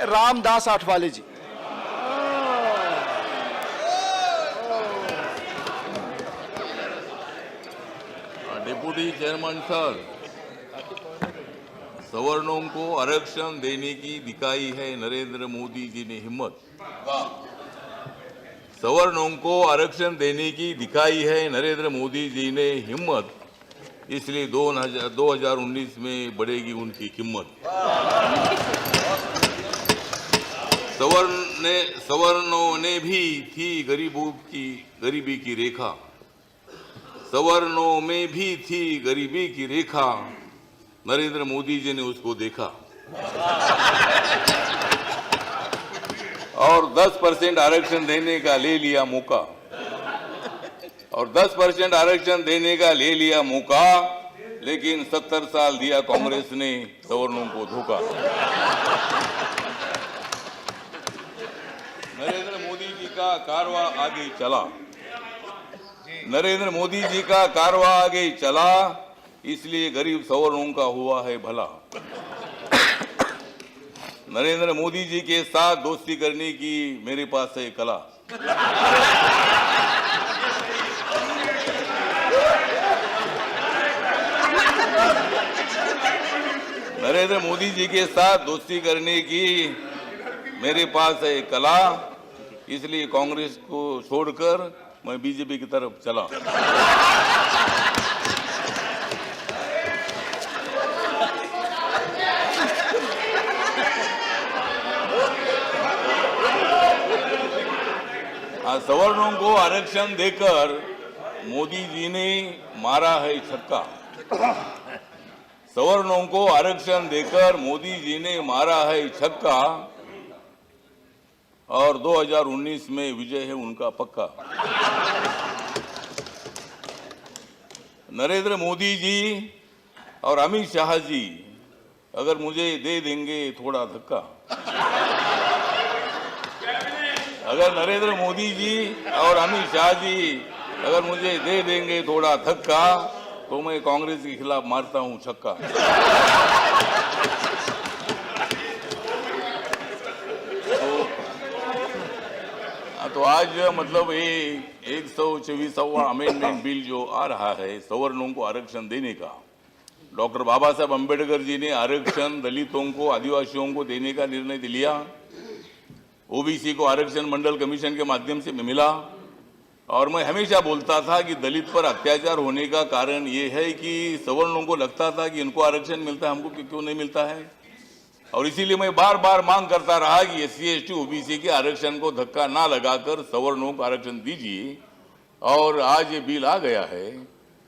रामदास आठवले जी। Deputy chairman sir, सवर्णों को आरक्षण देने की दिखाई है नरेंद्र मोदी जी ने हिम्मत। सवर्णों को आरक्षण देने की दिखाई है नरेंद्र मोदी जी ने हिम्मत, इसलिए 2019 में बढ़ेगी उनकी कीमत। सवर्णों ने भी थी गरीबी की रेखा, सवर्णों में भी थी गरीबी की रेखा, नरेंद्र मोदी जी ने उसको देखा और 10% आरक्षण देने का ले लिया मौका, और 10% आरक्षण देने का ले लिया मौका, लेकिन 70 साल दिया कांग्रेस ने सवर्णों को धोखा। नरेंद्र मोदी जी का कारवा आगे चला, नरेंद्र मोदी जी का कारवा आगे चला, इसलिए गरीब सवर्णों का हुआ है भला। नरेंद्र मोदी जी के साथ दोस्ती करने की मेरे पास है कला। नरेंद्र मोदी जी के साथ दोस्ती करने की मेरे पास है कला, इसलिए कांग्रेस को छोड़कर मैं बीजेपी की तरफ चला। सवर्णों को आरक्षण देकर मोदी जी ने मारा है छक्का। सवर्णों को आरक्षण देकर मोदी जी ने मारा है छक्का, और 2019 में विजय है उनका पक्का। नरेंद्र मोदी जी और अमित शाह जी अगर मुझे दे देंगे थोड़ा धक्का, अगर नरेंद्र मोदी जी और अमित शाह जी अगर मुझे दे देंगे थोड़ा धक्का, तो मैं कांग्रेस के खिलाफ मारता हूं छक्का। तो आज मतलब ये 124वां अमेंडमेंट बिल जो आ रहा है सवर्णों को आरक्षण देने का, डॉक्टर बाबा साहब अम्बेडकर जी ने आरक्षण दलितों को, आदिवासियों को देने का निर्णय लिया। ओबीसी को आरक्षण मंडल कमीशन के माध्यम से मिला, और मैं हमेशा बोलता था कि दलित पर अत्याचार होने का कारण ये है कि सवर्णों को लगता था कि इनको आरक्षण मिलता है, हमको क्यों नहीं मिलता है। और इसीलिए मैं बार बार मांग करता रहा कि SC ST OBC के आरक्षण को धक्का ना लगाकर सवर्णों को आरक्षण दीजिए, और आज ये बिल आ गया है।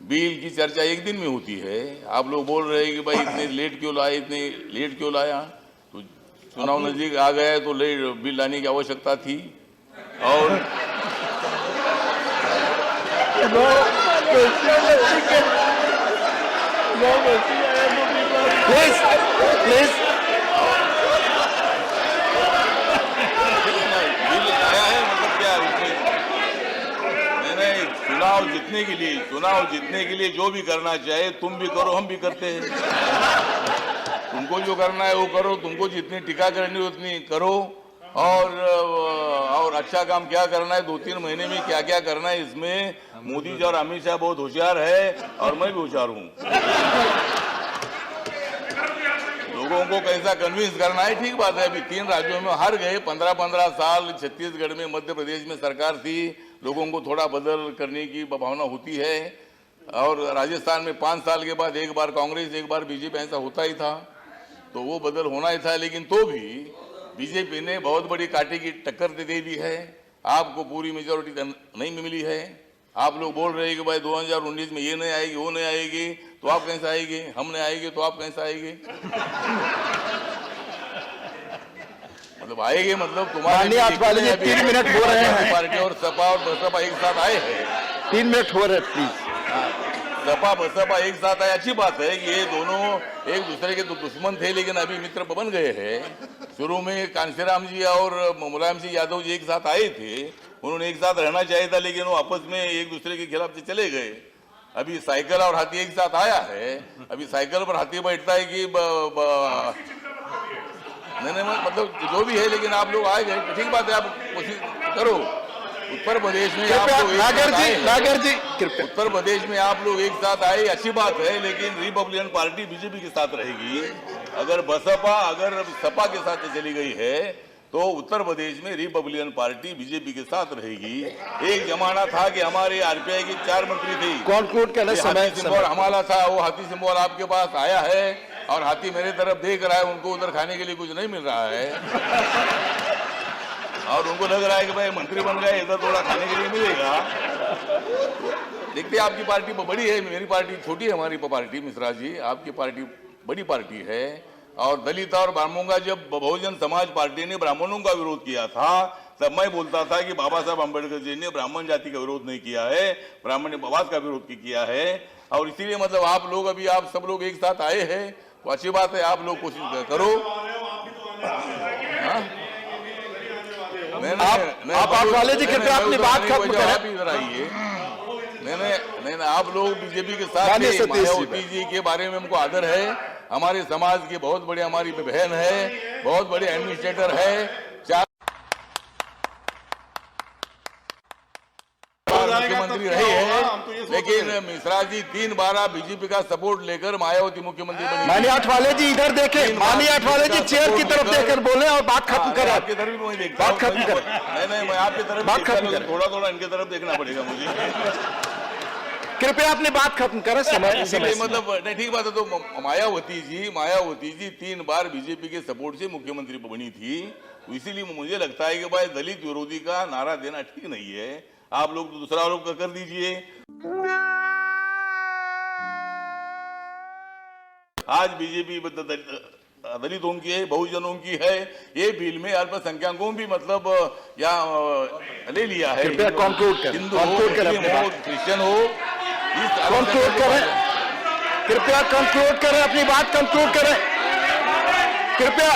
बिल की चर्चा एक दिन में होती है। आप लोग बोल रहे हैं कि भाई इतने लेट क्यों लाया, तो चुनाव नजदीक आ गया है तो लेट बिल लाने की आवश्यकता थी। और प्लीज चुनाव जीतने के लिए जो भी करना चाहे तुम भी करो, हम भी करते हैं। तुमको जो करना है वो करो, तुमको जितनी टीका करनी है उतनी करो, और अच्छा काम क्या करना है 2-3 महीने में क्या क्या करना है, इसमें मोदी जी और अमित शाह बहुत होशियार है, और मैं भी होशियार हूँ। लोगों को कैसा कन्विंस करना है, ठीक बात है। अभी 3 राज्यों में हार गए, 15-15 साल छत्तीसगढ़ में, मध्य प्रदेश में सरकार थी, लोगों को थोड़ा बदल करने की भावना होती है। और राजस्थान में 5 साल के बाद एक बार कांग्रेस एक बार बीजेपी, ऐसा होता ही था, तो वो बदल होना ही था। लेकिन तो भी बीजेपी ने बहुत बड़ी कांटे की टक्कर दे दी है। आपको पूरी मेजोरिटी नहीं मिली है। आप लोग बोल रहे हैं कि भाई 2019 में ये नहीं आएगी, वो नहीं आएगी, तो आप कैसे आएंगे, हम नहीं आएंगे तो आप कैसे आएंगे। मतलब आएंगे, मतलब तुम्हारे 3 मिनट हो रहे हैं। पार्टी और सपा और बसपा एक साथ आए हैं। 3 मिनट हो रहे हैं, प्लीज। सपा बसपा एक साथ आए, अच्छी बात है कि ये दोनों एक दूसरे के तो दुश्मन थे, लेकिन अभी मित्र बन गए हैं। शुरू में कांशीराम जी और मुलायम सिंह यादव जी एक साथ आए थे, उन्होंने एक साथ रहना चाहिए था, लेकिन वो आपस में एक दूसरे के खिलाफ से चले गए। अभी साइकिल और हाथी एक साथ आया है। अभी साइकिल पर हाथी बैठता है कि मैंने मतलब जो भी है, लेकिन आप लोग आए गए ठीक बात है, आप कोशिश करो। उत्तर प्रदेश में आप लोग एक साथ आए हैं। नागर जी कृपया। उत्तर प्रदेश में आप लोग एक साथ आए, अच्छी बात है, लेकिन रिपब्लिकन पार्टी बीजेपी के साथ रहेगी। अगर बसपा अगर सपा के साथ चली गई है तो उत्तर प्रदेश में रिपब्लिकन पार्टी बीजेपी के साथ रहेगी। एक जमाना था कि हमारे आरपीआई के 4 मंत्री थे, कॉन्क्लूड करना समय सिंबल हमारा था, वो हाथी सिंबल आपके पास आया है और हाथी मेरे तरफ देख रहा है, उनको उधर खाने के लिए कुछ नहीं मिल रहा है और उनको लग रहा है कि भाई मंत्री बन गए, इधर थोड़ा खाने के लिए मिलेगा। देखते हैं, आपकी पार्टी बड़ी है, मेरी पार्टी छोटी है। हमारी पार्टी मिश्रा जी, आपकी पार्टी बड़ी पार्टी है। और दलित और ब्राह्मणों का, जब बहुजन समाज पार्टी ने ब्राह्मणों का विरोध किया था तब मैं बोलता था कि बाबा साहब अम्बेडकर जी ने ब्राह्मण जाति का विरोध नहीं किया है, ब्राह्मण आवास का विरोध किया है। और इसीलिए मतलब आप लोग अभी आप सब लोग एक साथ आए हैं तो अच्छी बात है, आप लोग कोशिश करो। आप वाले जी कृपया अपनी बात खत्म करें। इधर आइए। मैंने आप लोग बीजेपी के साथ थे, मायावती जी के बारे में हमको आदर है, हमारे समाज की बहुत बड़ी हमारी बहन है, बहुत बड़े एडमिनिस्ट्रेटर है, 4 बार मुख्यमंत्री रहे हैं, लेकिन मिश्रा जी 3 बार बीजेपी का सपोर्ट लेकर मायावती मुख्यमंत्री बनी। माननीय आठवाले जी इधर देखें, माननीय आठवाले जी चेयर की तरफ देखकर बोले और बात खत्म करें। आपकी तरफ भी मैं देखता बात खत्म करें। नहीं, मैं आपकी तरफ बात खत्म करें। थोड़ा इनकी तरफ देखना पड़ेगा मुझे। कृपया अपनी बात खत्म करें। समय मतलब नहीं, ठीक बात है। तो मायावती जी 3 बार बीजेपी के सपोर्ट से मुख्यमंत्री बनी थी, तो इसीलिए मुझे लगता है कि भाई दलित विरोधी का नारा देना ठीक नहीं है। आप लोग दूसरा आरोप कर दीजिए। आज बीजेपी दलितों की है, बहुजनों की है, ये बिल में अल्पसंख्यकों भी मतलब यहाँ ले लिया है। कृपया कंक्लूड करें। हिंदू हो, क्रिश्चियन हो, कंक्लूड करें। कृपया कंक्लूड करें, अपनी बात कंक्लूड करें। कृपया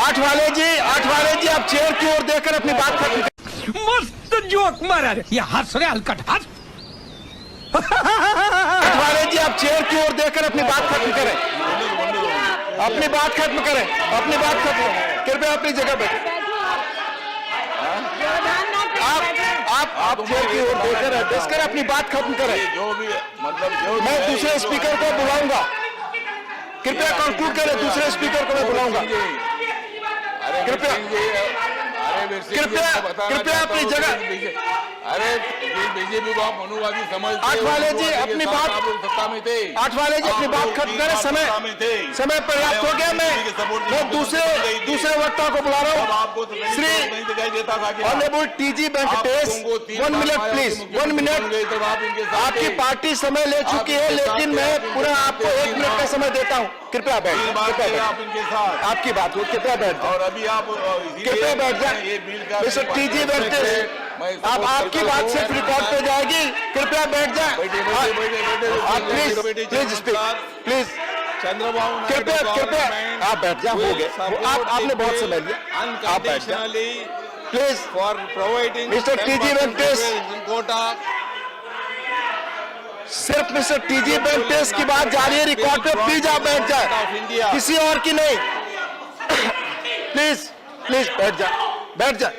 आठवाले जी आप चेयर की ओर देखकर अपनी बात खत्म करें। मस्त जोक मारा रे, ये हंस रहे हलकट हंस। आठवाले जी आप चेयर की ओर देखकर अपनी बात खत्म करें। अपनी बात खत्म करें। अपनी बात खत्म। कृपया अपनी जगह बैठे। आप चेयर की ओर देखकर एड्रेस कर अपनी बात खत्म करें। जो भी मतलब मैं दूसरे स्पीकर को बुलाऊंगा। कृपया कंक्लूड करें। दूसरे स्पीकर को मैं बुलाऊंगा। कृपया अपनी जगह। अरे बीजेपी को आप मनुवादी समझते। आठवाले जी अपनी बात, सत्ता में थे। आठवाले जी अपनी बात खत्म करें। समय पर्याप्त हो गया। मैं दूसरे वक्ता को बुला रहा हूँ। Shri honourable TG Venkatesh, 1 minute please, 1 minute. आपकी पार्टी समय ले चुकी है, लेकिन मैं पूरा आपको 1 मिनट का समय देता हूँ। कृपया बैठ। आप इनके साथ आपकी बात हो, कृपया बैठ जाए। और अभी आप कृपया बैठ जाए। मिस्टर टीजी वेंकटेश, अब आपकी बात सिर्फ रिकॉर्ड पे जाएगी। कृपया बैठ जाए। आप प्लीज स्पीक, प्लीज। चंद्रबाबू कृपया आप बैठ जाए। हो गए, आपने बहुत समय लिया, आप बैठ जाए please. For providing mister TG Venkatesh, Kota. सिर्फ मिस्टर टीजी वेंकटेश की बात जारी है रिकॉर्ड पे। प्लीज आप बैठ जाए, किसी और की नहीं। प्लीज बैठ जाए।